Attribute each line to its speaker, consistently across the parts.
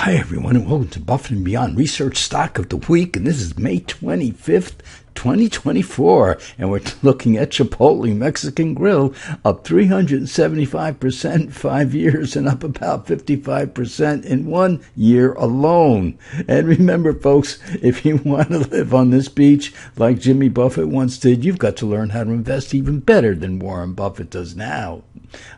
Speaker 1: Hi, everyone, and welcome to Buffett and Beyond Research Stock of the Week. And this is May 25th, 2024. And we're looking at Chipotle Mexican Grill, up 375% in 5 years and up about 55% in 1 year alone. And remember, folks, if you want to live on this beach like Jimmy Buffett once did, you've got to learn how to invest even better than Warren Buffett does now.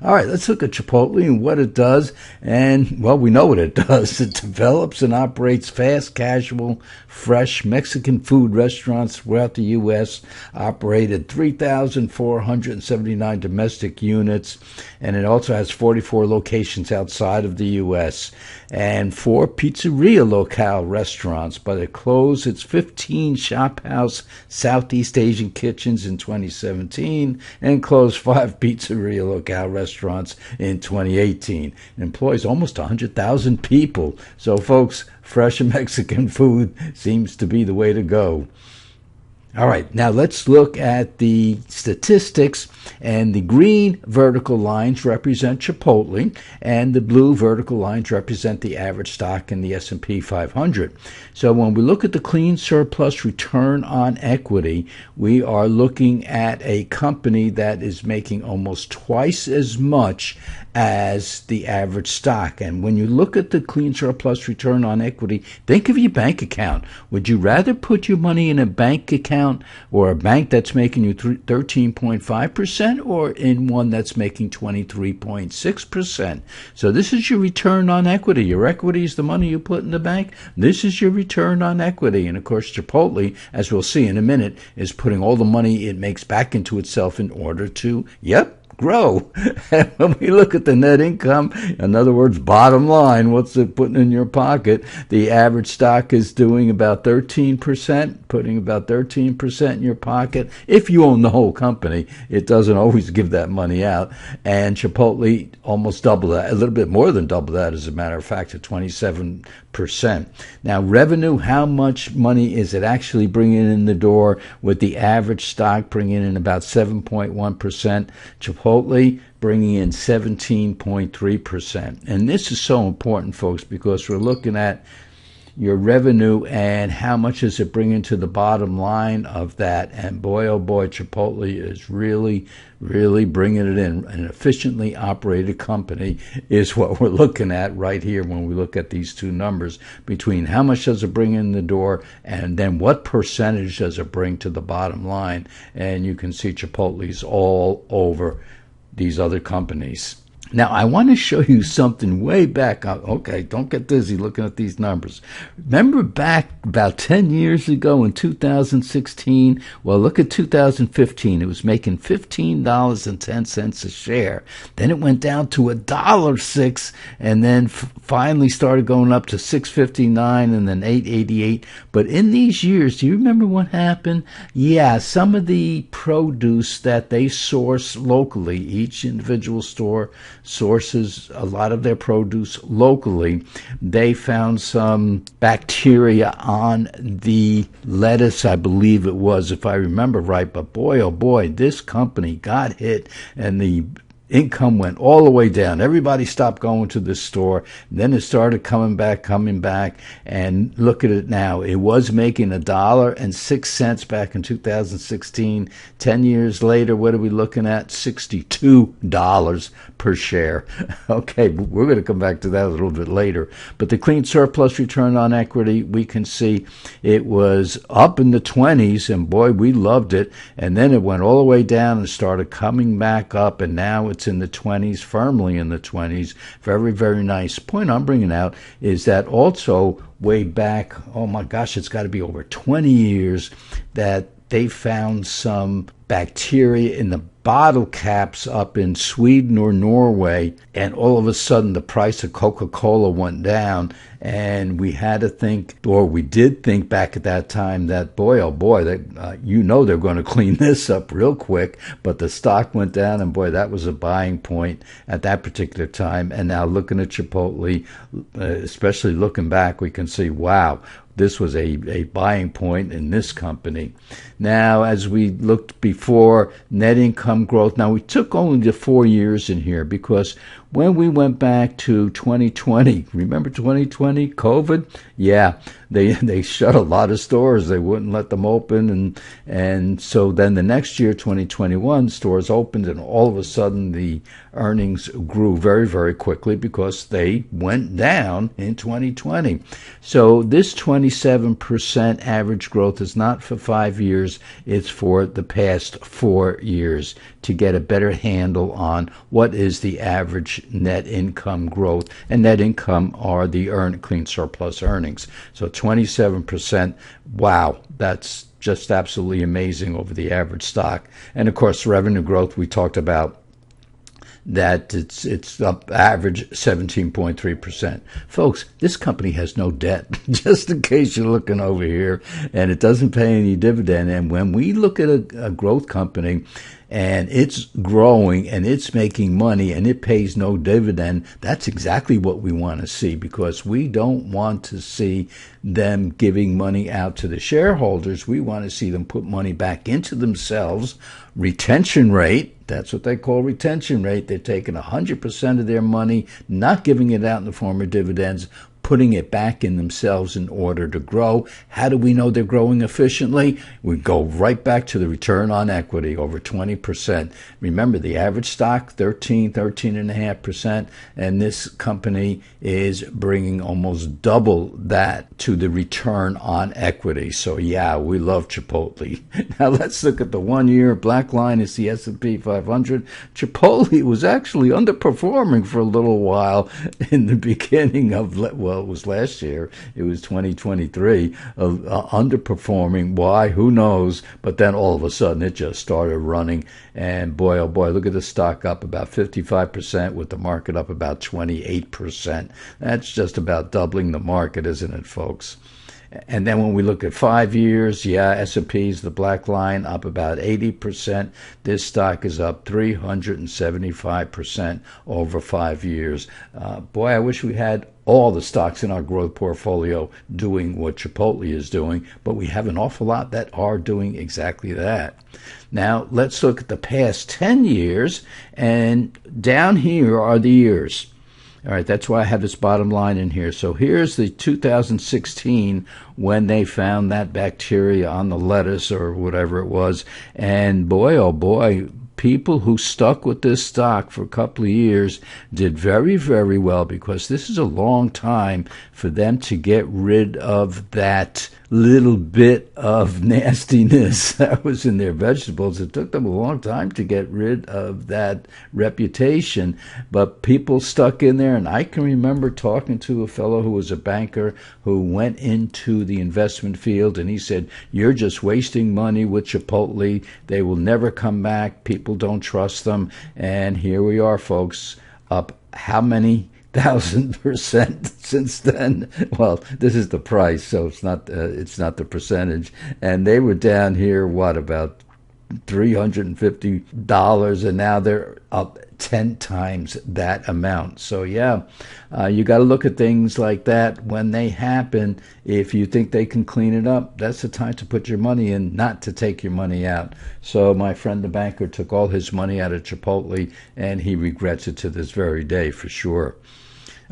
Speaker 1: All right, let's look at Chipotle and what it does. And, well, we know what it does. It develops and operates fast, casual, fresh Mexican food restaurants throughout the U.S., operated 3,479 domestic units, and it also has 44 locations outside of the U.S. and 4 pizzeria locale restaurants, but it closed its 15 Shop House Southeast Asian kitchens in 2017 and closed 5 pizzeria locale restaurants in 2018. It employs almost 100,000 people. So, folks, fresh Mexican food seems to be the way to go. All right, now let's look at the statistics, and the green vertical lines represent Chipotle, and the blue vertical lines represent the average stock in the S&P 500. So when we look at the clean surplus return on equity, we are looking at a company that is making almost twice as much as the average stock. And when you look at the clean surplus return on equity, think of your bank account. Would you rather put your money in a bank account or a bank that's making you 13.5% or in one that's making 23.6%? So this is your return on equity. Your equity is the money you put in the bank. This is your return on equity. And of course, Chipotle, as we'll see in a minute, is putting all the money it makes back into itself in order to, grow. And when we look at the net income, in other words, bottom line, what's it putting in your pocket? The average stock is doing about 13%, putting about 13% in your pocket. If you own the whole company, it doesn't always give that money out. And Chipotle almost double that, a little bit more than double that, as a matter of fact, at 27%. Now, revenue, how much money is it actually bringing in the door, with the average stock bringing in about 7.1%, Chipotle bringing in 17.3%. And this is so important, folks, because we're looking at your revenue and how much is it bringing to the bottom line of that. And boy, oh boy, Chipotle is really, really bringing it in. An efficiently operated company is what we're looking at right here when we look at these two numbers, between how much does it bring in the door and then what percentage does it bring to the bottom line. And you can see Chipotle's all over these other companies. Now, I want to show you something way back. Okay, don't get dizzy looking at these numbers. Remember back about 10 years ago in 2016? Well, look at 2015. It was making $15.10 a share. Then it went down to $1.06, and then finally started going up to $6.59 and then $8.88. But in these years, do you remember what happened? Yeah, some of the produce that they source locally, each individual store sources a lot of their produce locally. They found some bacteria on the lettuce, I believe it was, if I remember right. But boy, oh boy, this company got hit, and the income went all the way down. Everybody stopped going to this store. Then it started coming back, and look at it now. It was making $1.06 back in 2016. 10 years later, what are we looking at? $62 per share. Okay, we're going to come back to that a little bit later. But the clean surplus return on equity, we can see it was up in the 20s, and boy, we loved it. And then it went all the way down and started coming back up, and now it's in the 20s, firmly in the 20s. Very, very nice. Point I'm bringing out is that also way back, oh my gosh, it's got to be over 20 years, that they found some bacteria in the bottle caps up in Sweden or Norway, and all of a sudden the price of Coca-Cola went down, and we had to think, or we did think back at that time, that boy, oh boy, they're going to clean this up real quick. But the stock went down, and boy, that was a buying point at that particular time. And now looking at Chipotle, especially looking back, we can see, wow, this was a buying point in this company. Now, as we looked before, net income growth. Now, we took only the 4 years in here because when we went back to 2020, remember 2020, COVID? Yeah, they shut a lot of stores. They wouldn't let them open, and so then the next year, 2021, stores opened, and all of a sudden the earnings grew very, very quickly because they went down in 2020. So this 27% average growth is not for 5 years, it's for the past 4 years to get a better handle on what is the average net income growth. And net income are the clean surplus earnings. So 27%, wow, that's just absolutely amazing over the average stock. And of course, revenue growth, we talked about that it's up average 17.3%. Folks, this company has no debt, just in case you're looking over here, and it doesn't pay any dividend. And when we look at a growth company and it's growing and it's making money and it pays no dividend, that's exactly what we want to see, because we don't want to see them giving money out to the shareholders. We want to see them put money back into themselves. Retention rate, that's what they call retention rate. They're taking 100% of their money, not giving it out in the form of dividends, putting it back in themselves in order to grow. How do we know they're growing efficiently? We go right back to the return on equity, over 20%. Remember, the average stock, 13.5%, and this company is bringing almost double that to the return on equity. So yeah, we love Chipotle. Now let's look at the 1 year. Black line is the S&P 500. Chipotle was actually underperforming for a little while in the beginning of, well, it was last year. It was 2023, underperforming. Why? Who knows? But then all of a sudden it just started running. And boy, oh boy, look at the stock up about 55% with the market up about 28%. That's just about doubling the market, isn't it, folks? And then when we look at 5 years, yeah, S&P's the black line, up about 80%. This stock is up 375% over 5 years. Boy, I wish we had all the stocks in our growth portfolio doing what Chipotle is doing, but we have an awful lot that are doing exactly that. Now, let's look at the past 10 years, and down here are the years. All right, that's why I have this bottom line in here. So here's the 2016 when they found that bacteria on the lettuce or whatever it was. And boy, oh boy, people who stuck with this stock for a couple of years did very, very well, because this is a long time for them to get rid of that little bit of nastiness that was in their vegetables. It took them a long time to get rid of that reputation, but people stuck in there. And I can remember talking to a fellow who was a banker who went into the investment field, and he said, "You're just wasting money with Chipotle. They will never come back. People don't trust them." And here we are, folks, up how many 1,000% since then? Well, this is the price, so it's not the percentage. And they were down here, what, about $350, and now they're up 10 times that amount. So yeah, you got to look at things like that when they happen. If you think they can clean it up, that's the time to put your money in, not to take your money out. So my friend the banker took all his money out of Chipotle, and he regrets it to this very day for sure.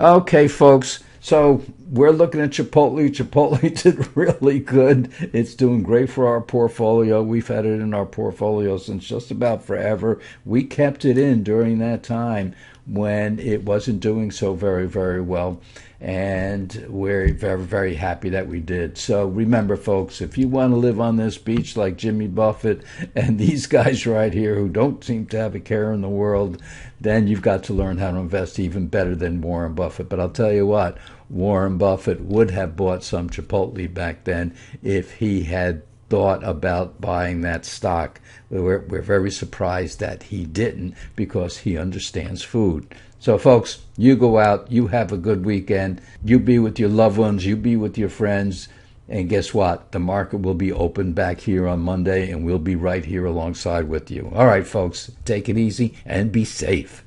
Speaker 1: Okay, folks, so we're looking at Chipotle. Chipotle did really good. It's doing great for our portfolio. We've had it in our portfolio since just about forever. We kept it in during that time when it wasn't doing so very, very well. And we're very, very happy that we did. So remember, folks, if you want to live on this beach like Jimmy Buffett and these guys right here who don't seem to have a care in the world, then you've got to learn how to invest even better than Warren Buffett. But I'll tell you what, Warren Buffett would have bought some Chipotle back then if he had thought about buying that stock. We're very surprised that he didn't, because he understands food. So, folks, you go out, you have a good weekend, you be with your loved ones, you be with your friends, and guess what? The market will be open back here on Monday, and we'll be right here alongside with you. All right, folks, take it easy and be safe.